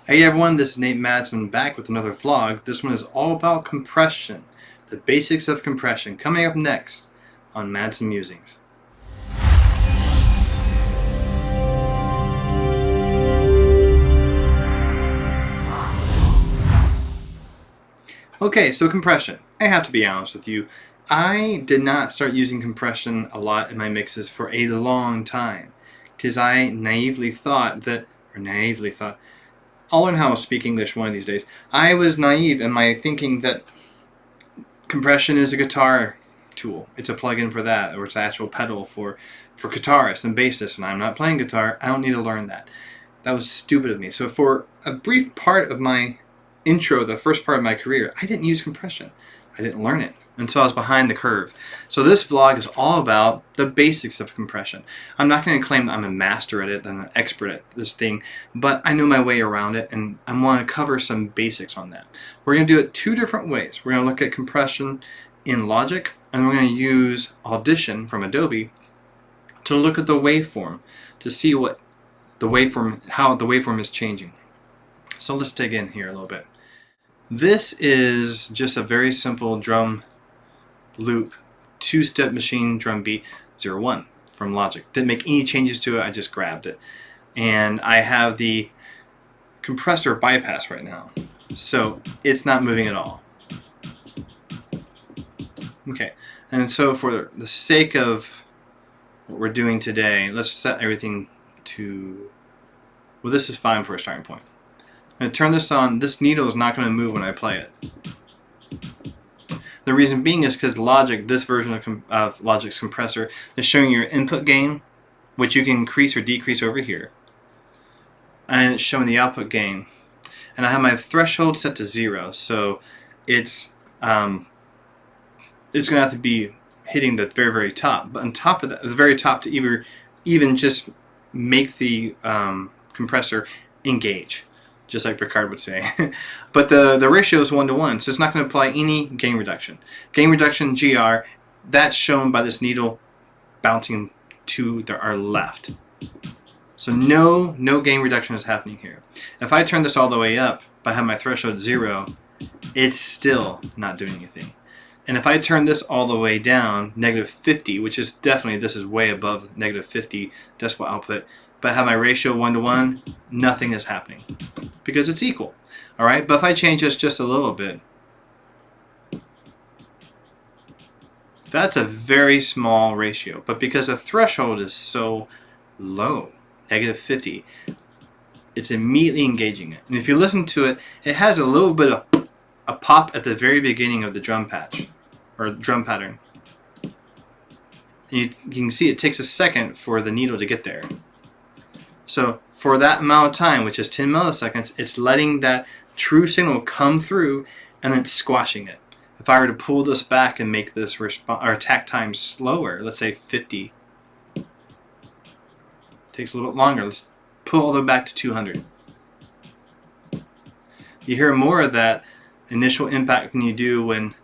Hey everyone, this is Nate Madsen back with another vlog. This one is all about compression, the basics of compression, coming up next on Madsen Musings. Okay, so compression. I have to be honest with you. I did not start using compression a lot in my mixes for a long time because I naively thought, I'll learn how to speak English one of these days. I was naive in my thinking that compression is a guitar tool. It's a plugin for that, or it's an actual pedal for guitarists and bassists, and I'm not playing guitar. I don't need to learn that. That was stupid of me. So for a brief part of my intro, the first part of my career, I didn't use compression. I didn't learn it until I was behind the curve. So this vlog is all about the basics of compression. I'm not going to claim that I'm a master at it, that I'm an expert at this thing, but I know my way around it, and I want to cover some basics on that. We're going to do it two different ways. We're going to look at compression in Logic, and we're going to use Audition from Adobe to look at the waveform, to see what the waveform, how the waveform is changing. So let's dig in here a little bit. This is just a very simple drum loop, two-step machine drum beat 01 from Logic. Didn't make any changes to it, I just grabbed it. And I have the compressor bypass right now, so it's not moving at all. Okay, and so for the sake of what we're doing today, let's set everything to, well, this is fine for a starting point. I'm going to turn this on. This needle is not going to move when I play it. The reason being is because Logic, this version of Logic's compressor, is showing your input gain, which you can increase or decrease over here. And it's showing the output gain. And I have my threshold set to 0, so it's going to have to be hitting the very, very top. But on top of that, the very top, to even just make the compressor engage, just like Picard would say. But the ratio is 1:1, so it's not going to apply any gain reduction. Gain reduction, GR, that's shown by this needle bouncing to our left. So no gain reduction is happening here. If I turn this all the way up, but I have my threshold 0, it's still not doing anything. And if I turn this all the way down, -50, which is definitely, this is way above -50 decibel output, but I have my ratio 1:1, nothing is happening because it's equal. All right, but if I change this just a little bit, that's a very small ratio. But because the threshold is so low, -50, it's immediately engaging it. And if you listen to it, it has a little bit of a pop at the very beginning of the drum patch or drum pattern. And you can see it takes a second for the needle to get there. So for that amount of time, which is 10 milliseconds, it's letting that true signal come through and then squashing it. If I were to pull this back and make this attack time slower, let's say 50, takes a little bit longer. Let's pull all the way back to 200. You hear more of that initial impact than you do when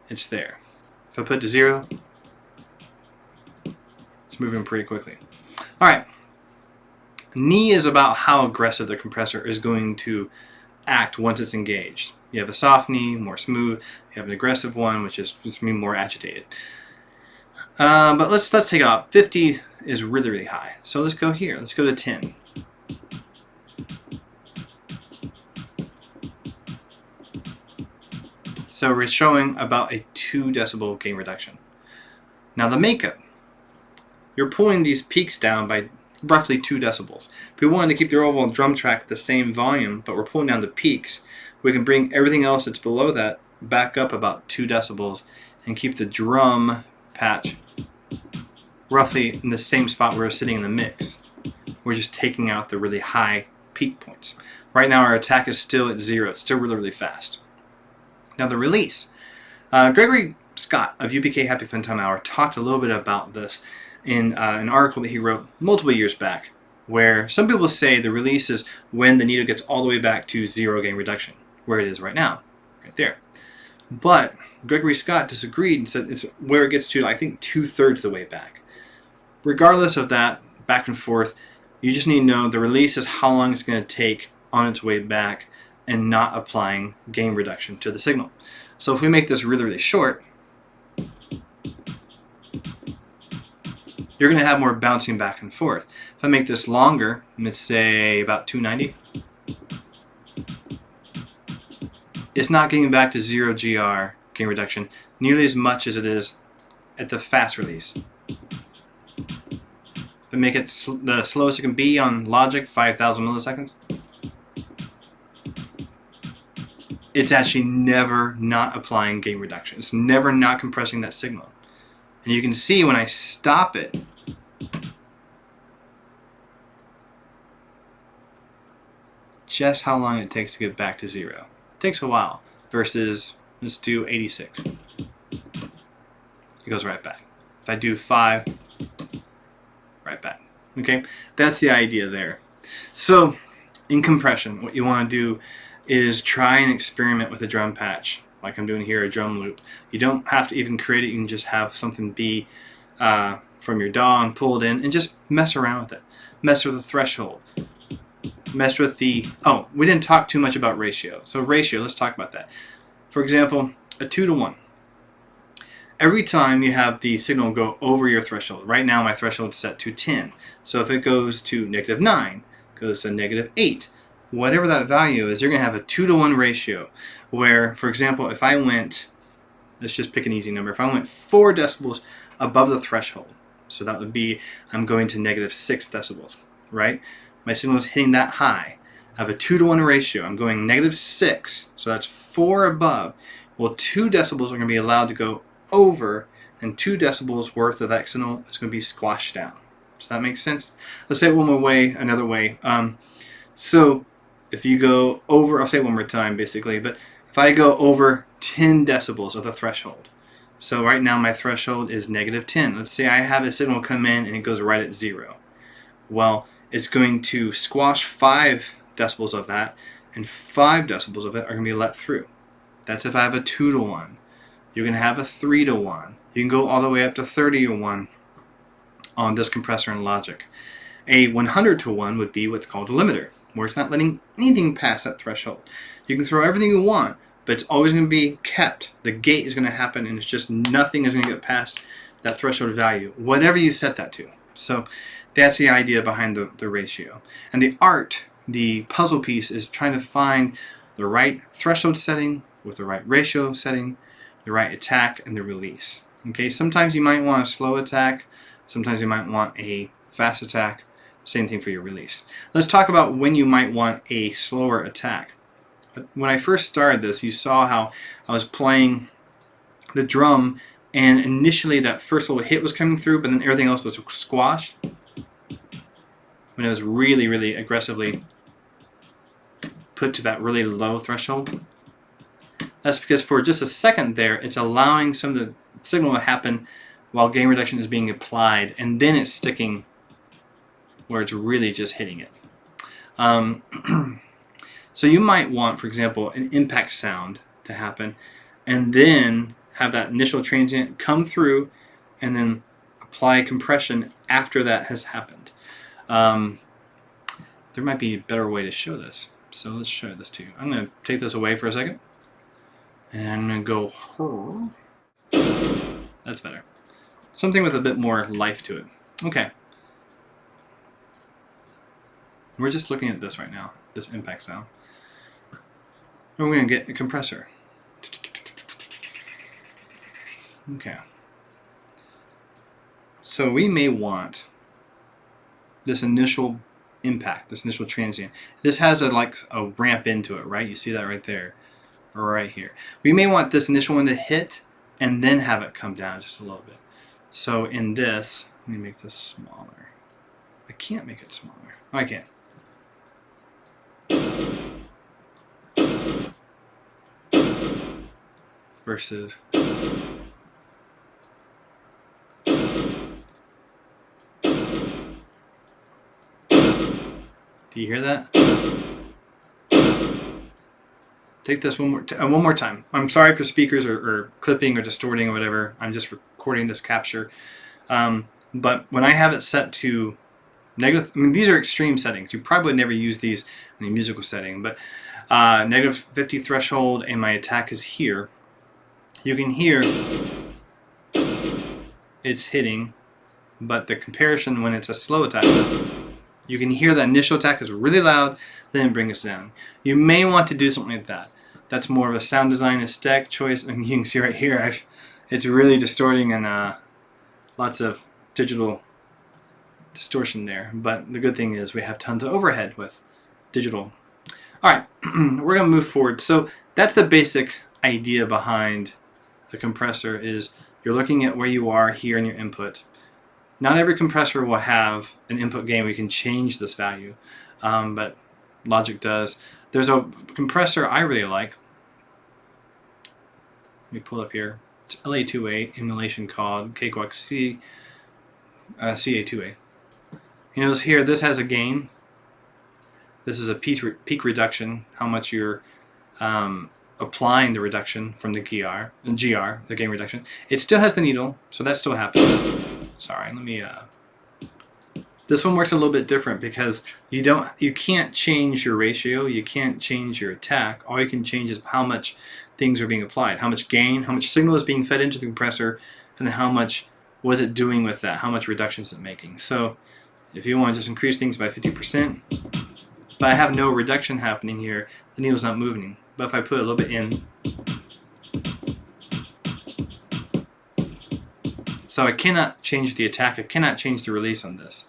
it's there. If I put it to 0, it's moving pretty quickly. All right. Knee is about how aggressive the compressor is going to act once it's engaged. You have a soft knee, more smooth. You have an aggressive one, which is just more agitated. But let's take it off. 50 is really, really high. So let's go here. Let's go to 10. So we're showing about a 2 decibel gain reduction. Now the makeup. You're pulling these peaks down by roughly 2 decibels. If we wanted to keep the overall drum track the same volume, but we're pulling down the peaks, we can bring everything else that's below that back up about 2 decibels and keep the drum patch roughly in the same spot where we're sitting in the mix. We're just taking out the really high peak points. Right now our attack is still at 0. It's still really, really fast. Now the release. Gregory Scott of UPK Happy Fun Time Hour talked a little bit about this in an article that he wrote multiple years back, where some people say the release is when the needle gets all the way back to 0 gain reduction, where it is right now, right there. But Gregory Scott disagreed and said it's where it gets to, I think, 2/3 of the way back. Regardless of that, back and forth, you just need to know the release is how long it's going to take on its way back and not applying gain reduction to the signal. So if we make this really, really short, you're going to have more bouncing back and forth. If I make this longer, let's say about 290, it's not getting back to 0 GR gain reduction nearly as much as it is at the fast release. If I make it the slowest it can be on logic, 5,000 milliseconds, it's actually never not applying gain reduction. It's never not compressing that signal. And you can see when I stop it, just how long it takes to get back to 0. It takes a while versus, let's do 86. It goes right back. If I do 5, right back. Okay, that's the idea there. So in compression, what you want to do is try and experiment with a drum patch, like I'm doing here, a drum loop. You don't have to even create it. You can just have something be from your DAW and pull it in and just mess around with it. Mess with the threshold. Mess with the, oh, we didn't talk too much about ratio. So ratio, let's talk about that. For example, a 2-to-1. Every time you have the signal go over your threshold, right now my threshold is set to 10. So if it goes to -9, goes to -8, whatever that value is, you're going to have a 2-to-1 ratio where, for example, if I went, let's just pick an easy number, if I went 4 decibels above the threshold, so that would be, I'm going to -6 decibels, right? My signal is hitting that high. I have a 2-to-1 ratio. I'm going -6, so that's 4 above. Well, 2 decibels are going to be allowed to go over, and 2 decibels worth of that signal is going to be squashed down. Does that make sense? Let's say it one more way, another way. So if you go over, I'll say it one more time basically, but if I go over 10 decibels of the threshold, so right now my threshold is -10. Let's say I have a signal come in and it goes right at 0. Well, it's going to squash 5 decibels of that, and 5 decibels of it are going to be let through. That's if I have a 2-to-1. You can have a 3-to-1. You can go all the way up to 30-to-1 on this compressor and logic. A 100-to-1 would be what's called a limiter, where it's not letting anything pass that threshold. You can throw everything you want, but it's always going to be kept. The gate is going to happen, and it's just nothing is going to get past that threshold value, whatever you set that to. So that's the idea behind the ratio. And the art, the puzzle piece, is trying to find the right threshold setting with the right ratio setting, the right attack, and the release. Okay, sometimes you might want a slow attack, sometimes you might want a fast attack, same thing for your release. Let's talk about when you might want a slower attack. When I first started this, you saw how I was playing the drum, and initially that first little hit was coming through, but then everything else was squashed. When it was really, really aggressively put to that really low threshold. That's because for just a second there, it's allowing some of the signal to happen while gain reduction is being applied, and then it's sticking where it's really just hitting it. So you might want, for example, an impact sound to happen, and then have that initial transient come through, and then apply compression after that has happened. There might be a better way to show this. So let's show this to you. I'm going to take this away for a second. And I'm going to go... That's better. Something with a bit more life to it. Okay. We're just looking at this right now. This impact sound. And we're going to get a compressor. Okay. So we may want this initial impact, this initial transient. This has a ramp into it, right? You see that right there, or right here. We may want this initial one to hit and then have it come down just a little bit. So in this, let me make this smaller. I can't make it smaller. Oh, I can't. Versus do you hear that? Take this one more time. I'm sorry for speakers or clipping or distorting or whatever. I'm just recording this capture. But when I have it set to Negative. I mean, these are extreme settings. You probably would never use these in a musical setting, but negative 50 threshold, and my attack is here. You can hear it's hitting, but the comparison when it's a slow attack, you can hear the initial attack is really loud, then bring us down. You may want to do something like that. That's more of a sound design aesthetic choice, and you can see right here, it's really distorting and lots of digital distortion there. But the good thing is we have tons of overhead with digital. All right, we're going to move forward. So that's the basic idea behind the compressor is you're looking at where you are here in your input. Not every compressor will have an input gain where you can change this value, but Logic does. There's a compressor I really like. Let me pull it up here. It's LA2A emulation called Cakewalk CA2A. You notice here this has a gain. This is a peak reduction, how much you're applying the reduction from the GR, the gain reduction. It still has the needle, so that still happens. Sorry, let me. This one works a little bit different because you can't change your ratio, you can't change your attack. All you can change is how much things are being applied, how much gain, how much signal is being fed into the compressor, and then how much was it doing with that, how much reduction is it making. So if you want to just increase things by 50%, but I have no reduction happening here, the needle's not moving. But if I put a little bit in, so I cannot change the attack, I cannot change the release on this.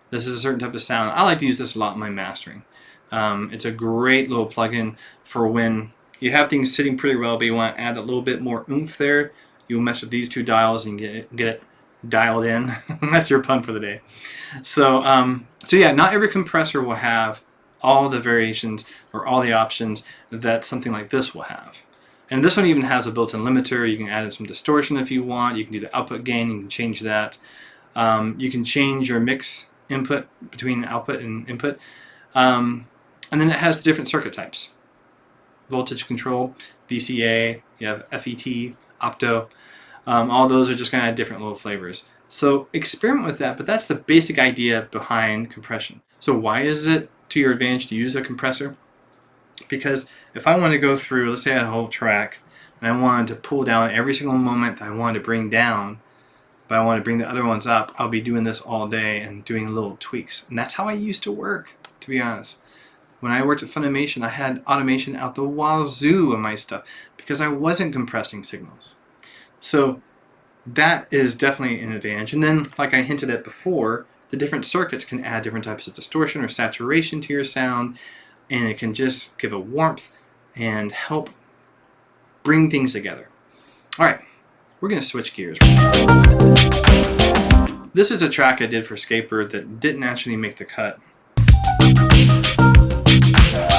This is a certain type of sound. I like to use this a lot in my mastering. It's a great little plugin for when you have things sitting pretty well, but you want to add a little bit more oomph there. You'll mess with these two dials and get it dialed in. That's your pun for the day. So yeah, not every compressor will have all the variations or all the options that something like this will have. And this one even has a built-in limiter. You can add in some distortion if you want. You can do the output gain. You can change that. You can change your mix input between output and input. And then it has the different circuit types. Voltage control, VCA, you have FET, opto. All those are just going to add different little flavors. So experiment with that, but that's the basic idea behind compression. So why is it to your advantage to use a compressor? Because if I want to go through, let's say I had a whole track, and I wanted to pull down every single moment that I wanted to bring down, but I want to bring the other ones up, I'll be doing this all day and doing little tweaks. And that's how I used to work, to be honest. When I worked at Funimation, I had automation out the wazoo of my stuff because I wasn't compressing signals. So that is definitely an advantage. And then, like I hinted at before, the different circuits can add different types of distortion or saturation to your sound, and it can just give a warmth and help bring things together. All right, we're going to switch gears. This is a track I did for Skatebird that didn't actually make the cut.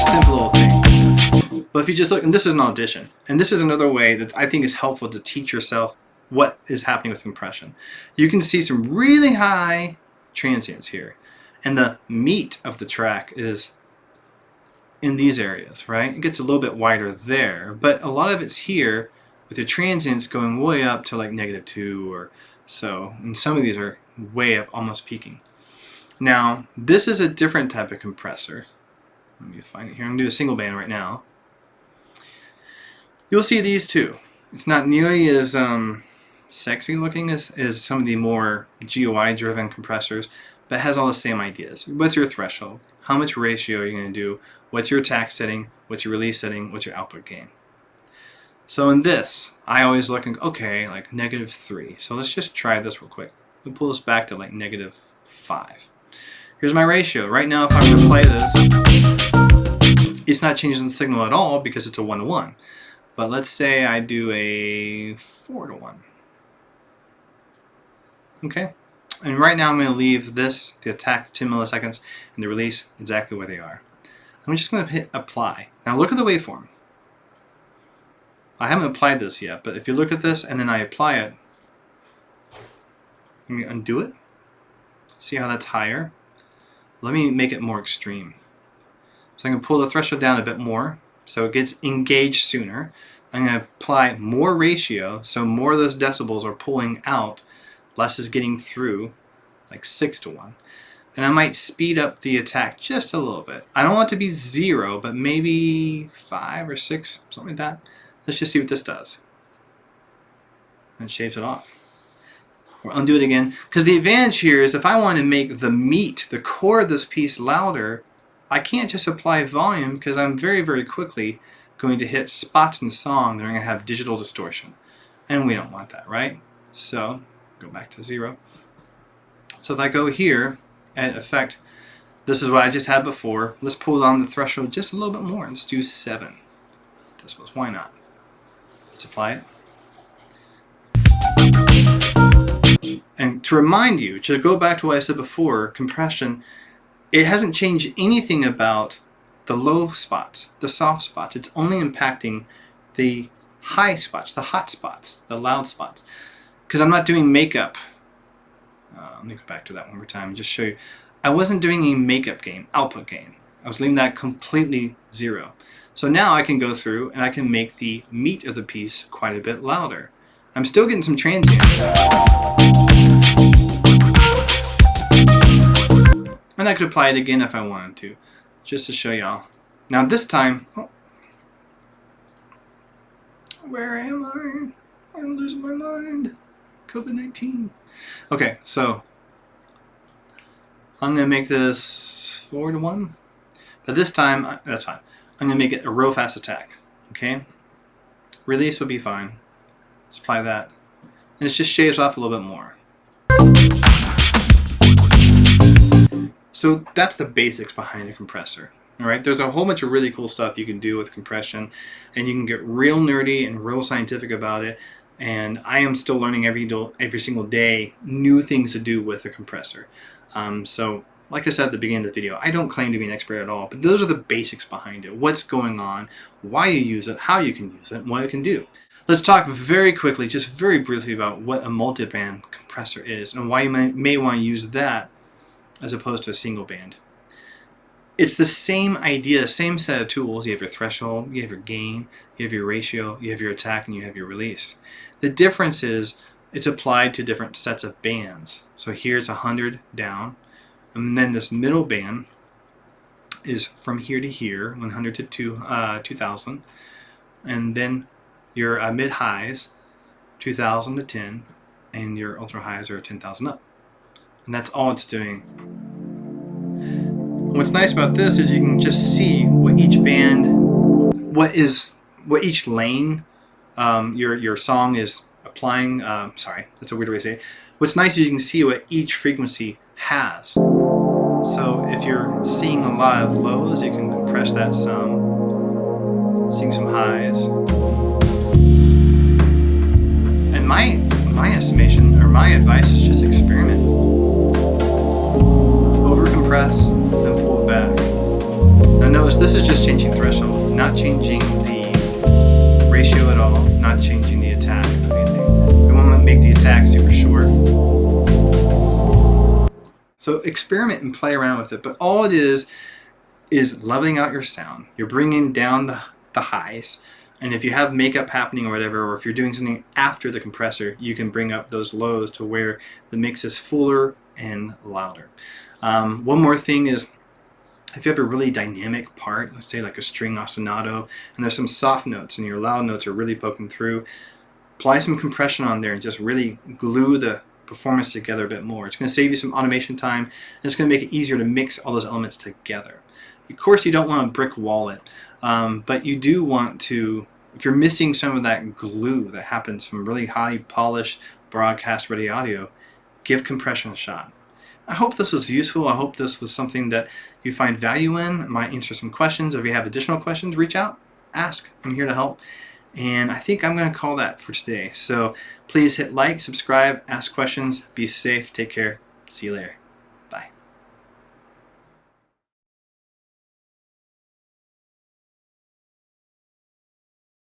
Simple little thing. But if you just look, and this is an audition, and this is another way that I think is helpful to teach yourself what is happening with compression. You can see some really high transients here, and the meat of the track is in these areas, right? It gets a little bit wider there, but a lot of it's here with the transients going way up to like -2 or so, and some of these are way up, almost peaking. Now, this is a different type of compressor. Let me find it here. I'm going to do a single band right now. You'll see these too. It's not nearly as sexy looking as some of the more GUI driven compressors, but it has all the same ideas. What's your threshold? How much ratio are you going to do? What's your attack setting? What's your release setting? What's your output gain? So in this, I always look and go, okay, like -3. So let's just try this real quick. We'll pull this back to like -5. Here's my ratio. Right now, if I were to play this, it's not changing the signal at all because it's a 1-to-1. But let's say I do a 4-to-1. Okay? And right now I'm going to leave this, the attack 10 milliseconds, and the release exactly where they are. I'm just going to hit apply. Now look at the waveform. I haven't applied this yet, but if you look at this and then I apply it, let me undo it. See how that's higher? Let me make it more extreme. So I'm going to pull the threshold down a bit more so it gets engaged sooner. I'm going to apply more ratio so more of those decibels are pulling out, less is getting through, like 6-to-1. And I might speed up the attack just a little bit. I don't want it to be 0, but maybe 5 or 6, something like that. Let's just see what this does. And it shaves it off. We'll undo it again. Because the advantage here is if I want to make the meat, the core of this piece louder, I can't just apply volume because I'm very, very quickly going to hit spots in the song that are going to have digital distortion. And we don't want that, right? So, go back to 0. So if I go here, and effect, this is what I just had before. Let's pull down the threshold just a little bit more. Let's do 7 decibels. Why not? Let's apply it. And to remind you, to go back to what I said before, compression, it hasn't changed anything about the low spots, the soft spots. It's only impacting the high spots, the hot spots, the loud spots. Because I'm not doing makeup. Let me go back to that one more time and just show you. I wasn't doing a makeup gain, output gain. I was leaving that completely 0. So now I can go through and I can make the meat of the piece quite a bit louder. I'm still getting some transient. And I could apply it again if I wanted to, just to show y'all. Now this time, where am I? I'm losing my mind. COVID-19. Okay, so I'm going to make this 4-1. But this time, that's fine. I'm going to make it a real fast attack. Okay? Release will be fine. Let's apply that. And it just shaves off a little bit more. So that's the basics behind a compressor. Alright, there's a whole bunch of really cool stuff you can do with compression, and you can get real nerdy and real scientific about it. And I am still learning every single day new things to do with a compressor. So, like I said at the beginning of the video, I don't claim to be an expert at all, but those are the basics behind it. What's going on, why you use it, how you can use it, and what it can do. Let's talk very quickly, just very briefly, about what a multiband compressor is and why you may want to use that as opposed to a single band. It's the same idea, same set of tools. You have your threshold, you have your gain, you have your ratio, you have your attack, and you have your release. The difference is it's applied to different sets of bands. So here it's 100 down, and then this middle band is from here to here, 100 to 2000, and then your mid-highs, 2000 to 10, and your ultra-highs are 10,000 up. And that's all it's doing. What's nice about this is you can just see what each band, what each lane your song is applying. Sorry, that's a weird way to say it. What's nice is you can see what each frequency has. So if you're seeing a lot of lows, you can compress that some. Seeing some highs. And my estimation, or my advice, is just experiment. Overcompress, then pull it back. Now notice this is just changing threshold, not changing the ratio at all, not changing the attack of anything. We want to make the attack super short. So experiment and play around with it, but all it is leveling out your sound. You're bringing down the highs, and if you have makeup happening or whatever, or if you're doing something after the compressor, you can bring up those lows to where the mix is fuller and louder. One more thing is, if you have a really dynamic part, let's say like a string ostinato, and there's some soft notes and your loud notes are really poking through, apply some compression on there and just really glue the performance together a bit more. It's going to save you some automation time, and it's going to make it easier to mix all those elements together. Of course, you don't want to brick wall it, but you do want to, if you're missing some of that glue that happens from really high polished broadcast ready audio, give compression a shot. I hope this was useful. I hope this was something that you find value in. It might answer some questions. If you have additional questions, reach out, ask. I'm here to help. And I think I'm going to call that for today. So please hit like, subscribe, ask questions, be safe, take care. See you later.